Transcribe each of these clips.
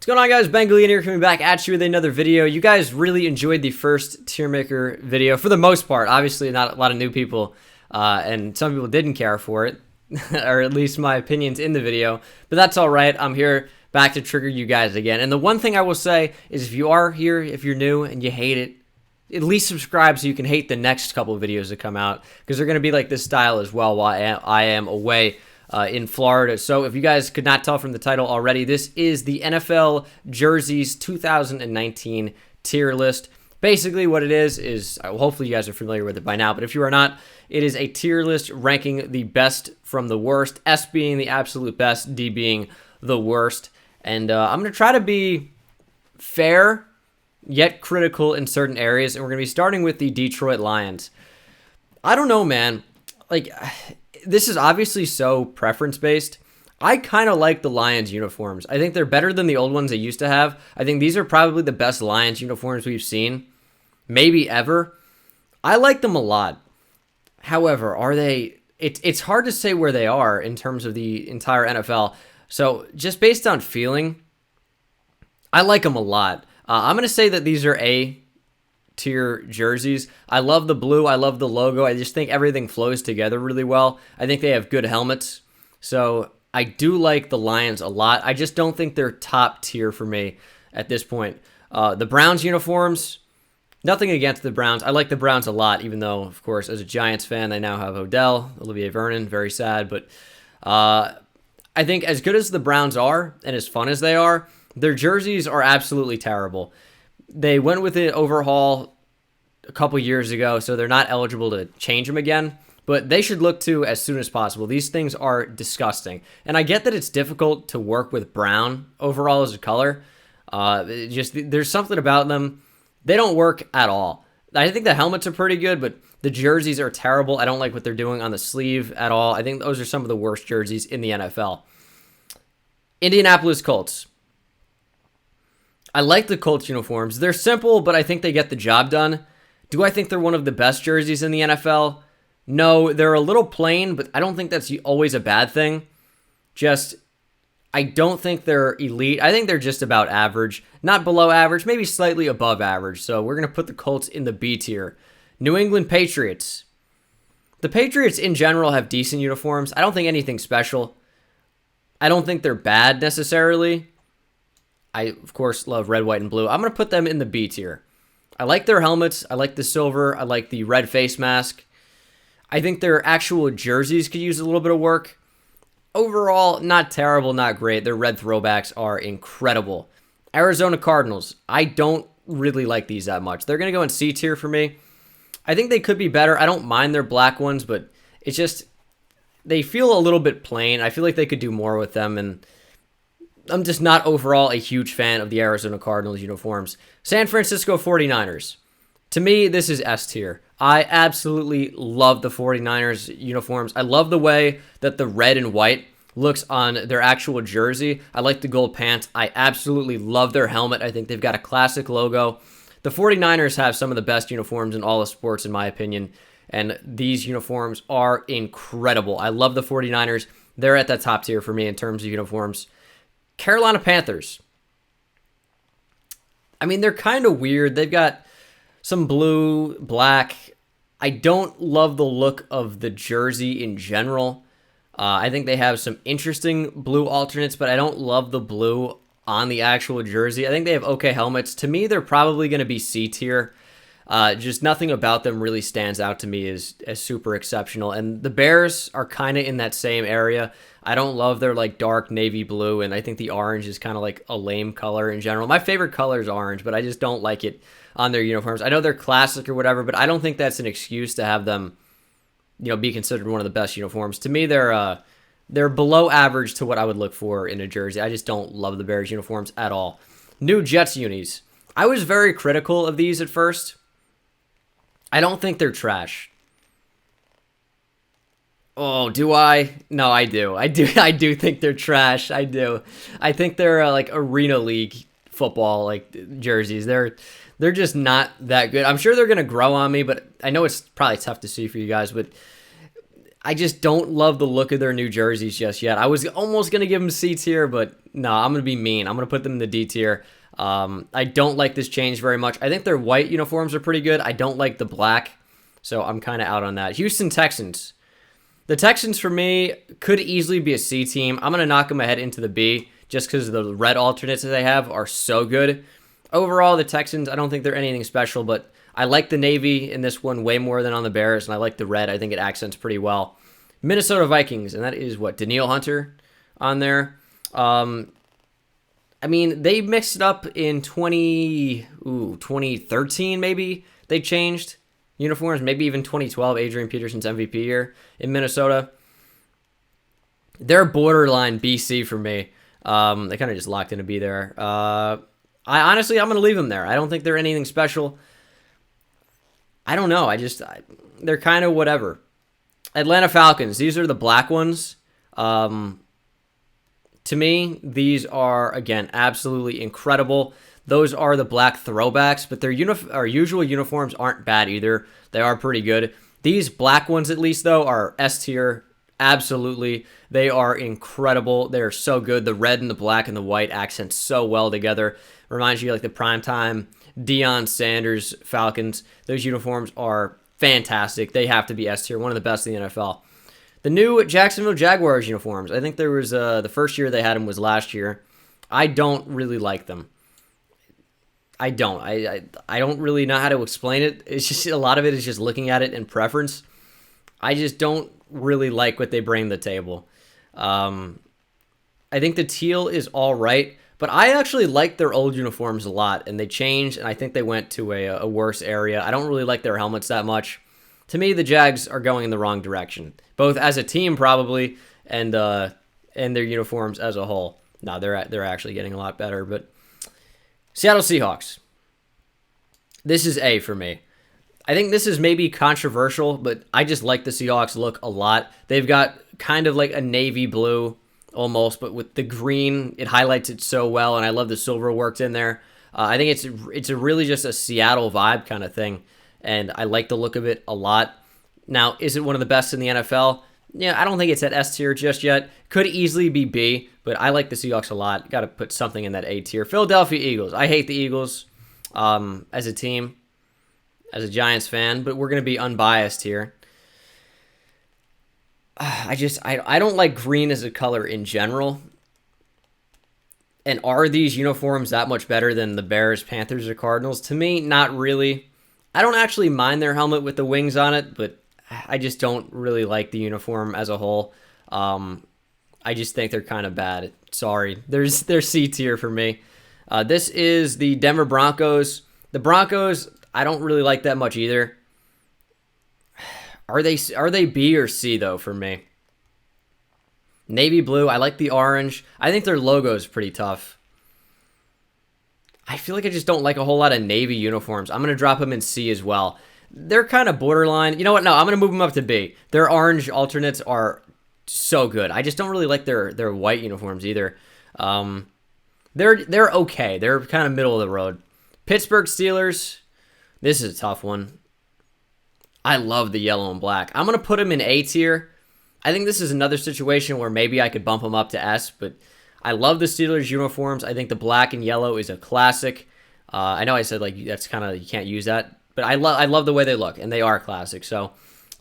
What's going on, guys? Bengal King here, coming back at you with another video. You guys really enjoyed the first tier maker video for the most part. Obviously, not a lot of new people, and some people didn't care for it, or at least my opinions in the video. But that's all right. I'm here back to trigger you guys again. And the one thing I will say is, if you are here, if you're new and you hate it, at least subscribe so you can hate the next couple of videos that come out, because they're going to be like this style as well while I am away in Florida. So if you guys could not tell from the title already, this is the NFL Jerseys 2019 tier list. Basically what it is hopefully you guys are familiar with it by now, but if you are not, it is a tier list ranking the best from the worst, S being the absolute best, D being the worst. And I'm going to try to be fair yet critical in certain areas, and we're going to be starting with the Detroit Lions. I don't know, man. Like, this is obviously so preference-based. I kind of like the Lions uniforms. I think they're better than the old ones they used to have. I think these are probably the best Lions uniforms we've seen, maybe ever. I like them a lot. However, are they... It's hard to say where they are in terms of the entire NFL. So, just based on feeling, I like them a lot. I'm going to say that these are A-tier jerseys. I love the blue. I love the logo. I just think everything flows together really well. I think they have good helmets. So I do like the Lions a lot. I just don't think they're top tier for me at this point. The Browns uniforms, nothing against the Browns. I like the Browns a lot, even though, of course, as a Giants fan, they now have Odell, Olivier Vernon. Very sad. But I think as good as the Browns are and as fun as they are, their jerseys are absolutely terrible. They went with an overhaul a couple years ago, so they're not eligible to change them again, but they should look to as soon as possible. These things are disgusting. And I get that it's difficult to work with brown overall as a color. There's something about them. They don't work at all. I think the helmets are pretty good, but the jerseys are terrible. I don't like what they're doing on the sleeve at all. I think those are some of the worst jerseys in the NFL. Indianapolis Colts. I like the Colts uniforms. They're simple, but I think they get the job done. Do I think they're one of the best jerseys in the NFL? No, they're a little plain, but I don't think that's always a bad thing. I don't think they're elite. I think they're just about average. Not below average, maybe slightly above average. So we're going to put the Colts in the B tier. New England Patriots. The Patriots in general have decent uniforms. I don't think anything special. I don't think they're bad necessarily. I, of course, love red, white, and blue. I'm going to put them in the B tier. I like their helmets. I like the silver. I like the red face mask. I think their actual jerseys could use a little bit of work. Overall, not terrible, not great. Their red throwbacks are incredible. Arizona Cardinals. I don't really like these that much. They're going to go in C tier for me. I think they could be better. I don't mind their black ones, but it's just, they feel a little bit plain. I feel like they could do more with them, and I'm just not overall a huge fan of the Arizona Cardinals uniforms. San Francisco 49ers. To me, this is S tier. I absolutely love the 49ers uniforms. I love the way that the red and white looks on their actual jersey. I like the gold pants. I absolutely love their helmet. I think they've got a classic logo. The 49ers have some of the best uniforms in all of sports, in my opinion, and these uniforms are incredible. I love the 49ers. They're at that top tier for me in terms of uniforms. Carolina Panthers. I mean, they're kind of weird. They've got some blue, black. I don't love the look of the jersey in general. I think they have some interesting blue alternates, but I don't love the blue on the actual jersey. I think they have okay helmets. To me, they're probably going to be C tier. Just nothing about them really stands out to me as super exceptional. And the Bears are kind of in that same area. I don't love their like dark navy blue, and I think the orange is kind of like a lame color in general. My favorite color is orange, but I just don't like it on their uniforms. I know they're classic or whatever, but I don't think that's an excuse to have them, be considered one of the best uniforms. To me, they're below average to what I would look for in a jersey. I just don't love the Bears uniforms at all. New Jets unis. I was very critical of these at first. I don't think they're trash. Oh, do I? No, I do. I do think they're trash. I do. I think they're like Arena League football like jerseys. They're just not that good. I'm sure they're going to grow on me, but I know it's probably tough to see for you guys, but I just don't love the look of their new jerseys just yet. I was almost going to give them C tier, but no, I'm going to be mean. I'm going to put them in the D tier. I don't like this change very much. I think their white uniforms are pretty good. I don't like the black, so I'm kind of out on that. Houston Texans. The Texans, for me, could easily be a C team. I'm going to knock them ahead into the B just because the red alternates that they have are so good. Overall, the Texans, I don't think they're anything special, but I like the navy in this one way more than on the Bears, and I like the red. I think it accents pretty well. Minnesota Vikings, and that is what, Danielle Hunter on there. I mean, they mixed it up in 2013 maybe. They changed uniforms, maybe even 2012, Adrian Peterson's MVP year in Minnesota. They're borderline BC for me. They kind of just locked in to be there. I'm going to leave them there. I don't think they're anything special. I don't know. They're kind of whatever. Atlanta Falcons. These are the black ones. To me, these are, again, absolutely incredible. Those are the black throwbacks, but their usual uniforms aren't bad either. They are pretty good. These black ones, at least, though, are S tier. Absolutely. They are incredible. They are so good. The red and the black and the white accent so well together. Reminds you like the primetime Deion Sanders Falcons. Those uniforms are fantastic. They have to be S tier. One of the best in the NFL. The new Jacksonville Jaguars uniforms. I think there was the first year they had them was last year. I don't really like them. I don't. I don't really know how to explain it. It's just a lot of it is just looking at it in preference. I just don't really like what they bring to the table. I think the teal is all right, but I actually like their old uniforms a lot, and they changed, and I think they went to a worse area. I don't really like their helmets that much. To me, the Jags are going in the wrong direction, both as a team probably and their uniforms as a whole. No, they're actually getting a lot better. But Seattle Seahawks. This is A for me. I think this is maybe controversial, but I just like the Seahawks look a lot. They've got kind of like a navy blue almost, but with the green, it highlights it so well, and I love the silver worked in there. I think it's a really just a Seattle vibe kind of thing, and I like the look of it a lot. Now, is it one of the best in the NFL? Yeah, I don't think it's at S tier just yet. Could easily be B, but I like the Seahawks a lot. Got to put something in that A tier. Philadelphia Eagles. I hate the Eagles as a team, as a Giants fan, but we're going to be unbiased here. I don't like green as a color in general. And are these uniforms that much better than the Bears, Panthers, or Cardinals? To me, not really. I don't actually mind their helmet with the wings on it, but I just don't really like the uniform as a whole. I just think they're kind of bad. Sorry. They're C tier for me. This is the Denver Broncos. The Broncos, I don't really like that much either. Are they B or C, though, for me? Navy blue. I like the orange. I think their logo is pretty tough. I feel like I just don't like a whole lot of Navy uniforms. I'm going to drop them in C as well. They're kind of borderline. You know what? No, I'm going to move them up to B. Their orange alternates are so good. I just don't really like their white uniforms either. They're okay. They're kind of middle of the road. Pittsburgh Steelers. This is a tough one. I love the yellow and black. I'm going to put them in A tier. I think this is another situation where maybe I could bump them up to S, but I love the Steelers uniforms. I think the black and yellow is a classic. I know I said like that's kind of, you can't use that, but I love the way they look, and they are classic. So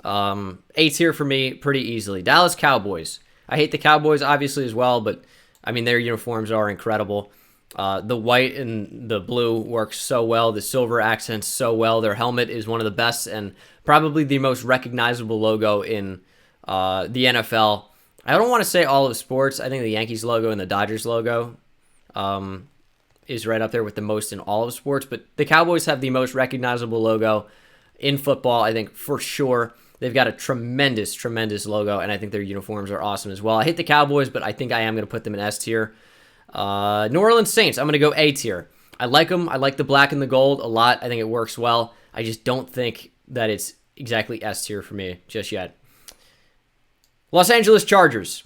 A tier for me pretty easily. Dallas Cowboys. I hate the Cowboys obviously as well, but I mean their uniforms are incredible. The white and the blue works so well. The silver accents so well. Their helmet is one of the best and probably the most recognizable logo in the NFL. I don't want to say all of sports. I think the Yankees logo and the Dodgers logo is right up there with the most in all of sports. But the Cowboys have the most recognizable logo in football, I think, for sure. They've got a tremendous, tremendous logo, and I think their uniforms are awesome as well. I hate the Cowboys, but I think I am going to put them in S tier. New Orleans Saints, I'm going to go A tier. I like them. I like the black and the gold a lot. I think it works well. I just don't think that it's exactly S tier for me just yet. Los Angeles Chargers.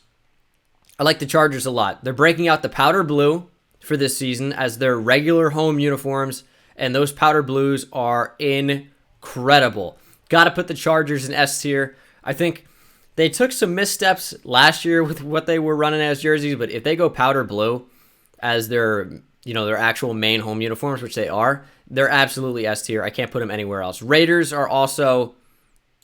I like the Chargers a lot. They're breaking out the powder blue for this season as their regular home uniforms, and those powder blues are incredible. Got to put the Chargers in S tier. I think They took some missteps last year with what they were running as jerseys, but if they go powder blue as their actual main home uniforms, which they are, they're absolutely S tier. I can't put them anywhere else. Raiders are also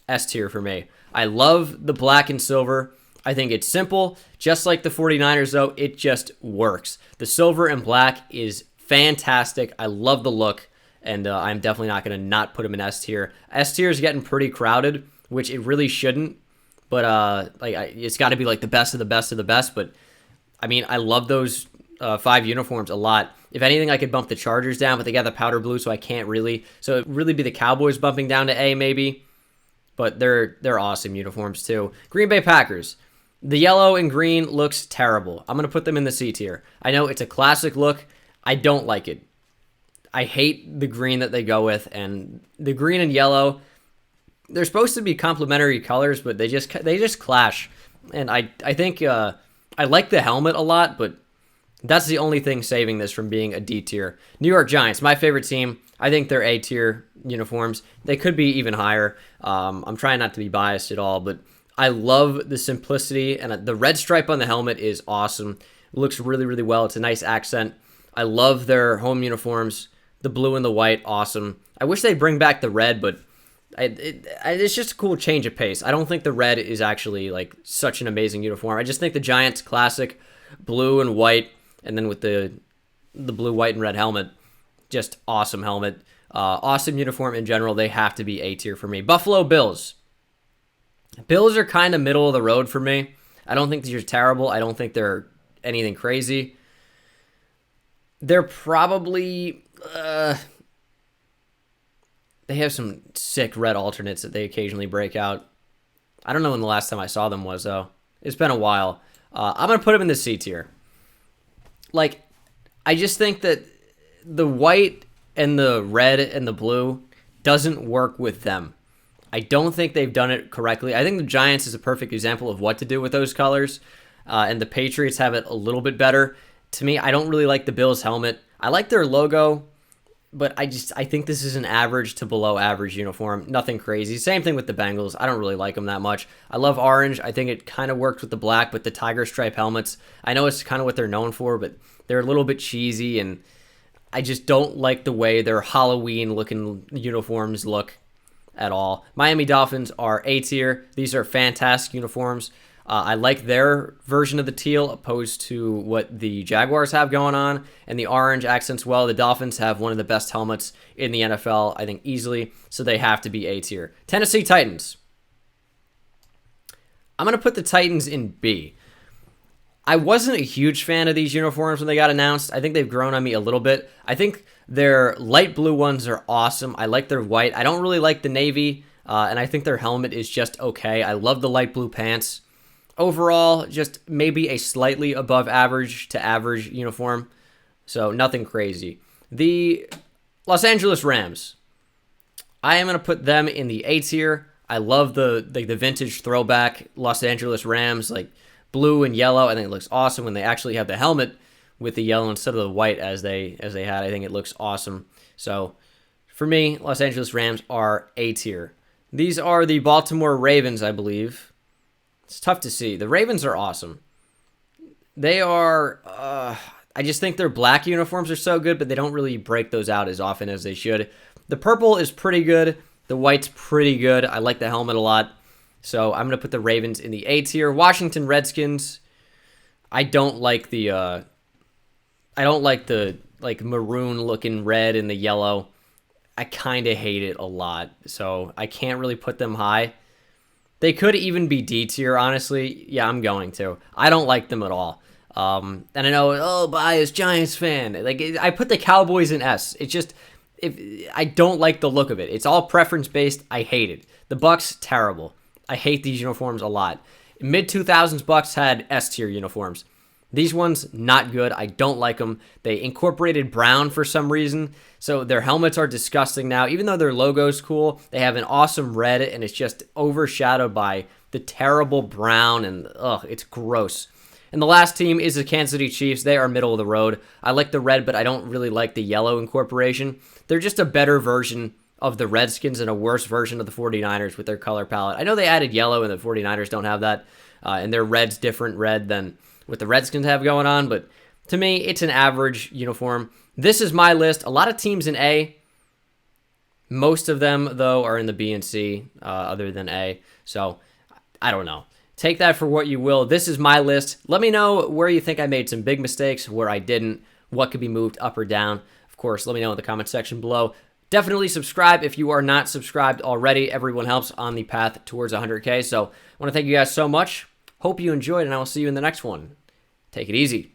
S tier for me. I love the black and silver. I think it's simple. Just like the 49ers, though, it just works. The silver and black is fantastic. I love the look, and I'm definitely not going to not put them in S tier. S tier is getting pretty crowded, which it really shouldn't, but it's got to be like the best of the best of the best. But I mean, I love those 5 uniforms a lot. If anything, I could bump the Chargers down, but they got the powder blue, so I can't really. So it'd really be the Cowboys bumping down to A maybe, but they're awesome uniforms too. Green Bay Packers. The yellow and green looks terrible. I'm going to put them in the C tier. I know it's a classic look. I don't like it. I hate the green that they go with, and the green and yellow, they're supposed to be complementary colors, but they just clash. And I think I like the helmet a lot, but that's the only thing saving this from being a D tier. New York Giants, my favorite team. I think they're A tier uniforms. They could be even higher. I'm trying not to be biased at all, but I love the simplicity, and the red stripe on the helmet is awesome. It looks really, really well. It's a nice accent. I love their home uniforms. The blue and the white, awesome. I wish they'd bring back the red, but it's just a cool change of pace. I don't think the red is actually like such an amazing uniform. I just think the Giants classic blue and white, and then with the blue, white, and red helmet, just awesome helmet. Awesome uniform in general. They have to be A tier for me. Buffalo Bills. Bills are kind of middle of the road for me. I don't think these are terrible. I don't think they're anything crazy. They're probably... they have some sick red alternates that they occasionally break out. I don't know when the last time I saw them was, though. It's been a while. I'm going to put them in the C tier. Like, I just think that the white and the red and the blue doesn't work with them. I don't think they've done it correctly. I think the Giants is a perfect example of what to do with those colors, and the Patriots have it a little bit better. To me, I don't really like the Bills helmet. I like their logo, but I think this is an average to below average uniform. Nothing crazy. Same thing with the Bengals. I don't really like them that much. I love orange. I think it kind of worked with the black, with the tiger stripe helmets. I know it's kind of what they're known for, but they're a little bit cheesy, and I just don't like the way their Halloween-looking uniforms look at all. Miami Dolphins are A tier. These are fantastic uniforms. I like their version of the teal opposed to what the Jaguars have going on, and the orange accents well. The Dolphins have one of the best helmets in the NFL, I think, easily, so they have to be A tier. Tennessee Titans. I'm going to put the Titans in B. I wasn't a huge fan of these uniforms when they got announced. I think they've grown on me a little bit. I think their light blue ones are awesome. I like their white. I don't really like the navy, and I think their helmet is just okay. I love the light blue pants. Overall, just maybe a slightly above average to average uniform, so nothing crazy. The Los Angeles Rams. I am going to put them in the A tier. I love the vintage throwback Los Angeles Rams, like blue and yellow. I think it looks awesome when they actually have the helmet with the yellow instead of the white as they had. I think it looks awesome. So for me, Los Angeles Rams are A tier. These are the Baltimore Ravens, I believe. It's tough to see. The Ravens are awesome. They are, I just think their black uniforms are so good, but they don't really break those out as often as they should. The purple is pretty good. The white's pretty good. I like the helmet a lot. So I'm going to put the Ravens in the A tier. Washington Redskins. I don't like the maroon looking red and the yellow. I kind of hate it a lot. So I can't really put them high. They could even be D tier, honestly. Yeah, I'm going to. I don't like them at all. And I know, biased Giants fan. Like, I put the Cowboys in S. It's just, I don't like the look of it. It's all preference based. I hate it. The Bucks, terrible. I hate these uniforms a lot. Mid-2000s Bucks had S tier uniforms. These ones, not good. I don't like them. They incorporated brown for some reason, so their helmets are disgusting now. Even though their logo's cool, they have an awesome red, and it's just overshadowed by the terrible brown, and it's gross. And the last team is the Kansas City Chiefs. They are middle of the road. I like the red, but I don't really like the yellow incorporation. They're just a better version of the Redskins and a worse version of the 49ers with their color palette. I know they added yellow and the 49ers don't have that, and their red's different red than what the Redskins have going on, but to me, it's an average uniform. This is my list. A lot of teams in A. Most of them, though, are in the B and C, other than A. So, I don't know. Take that for what you will. This is my list. Let me know where you think I made some big mistakes, where I didn't, what could be moved up or down. Of course, let me know in the comment section below. Definitely subscribe if you are not subscribed already. Everyone helps on the path towards 100K. So, I want to thank you guys so much. Hope you enjoyed, and I will see you in the next one. Take it easy.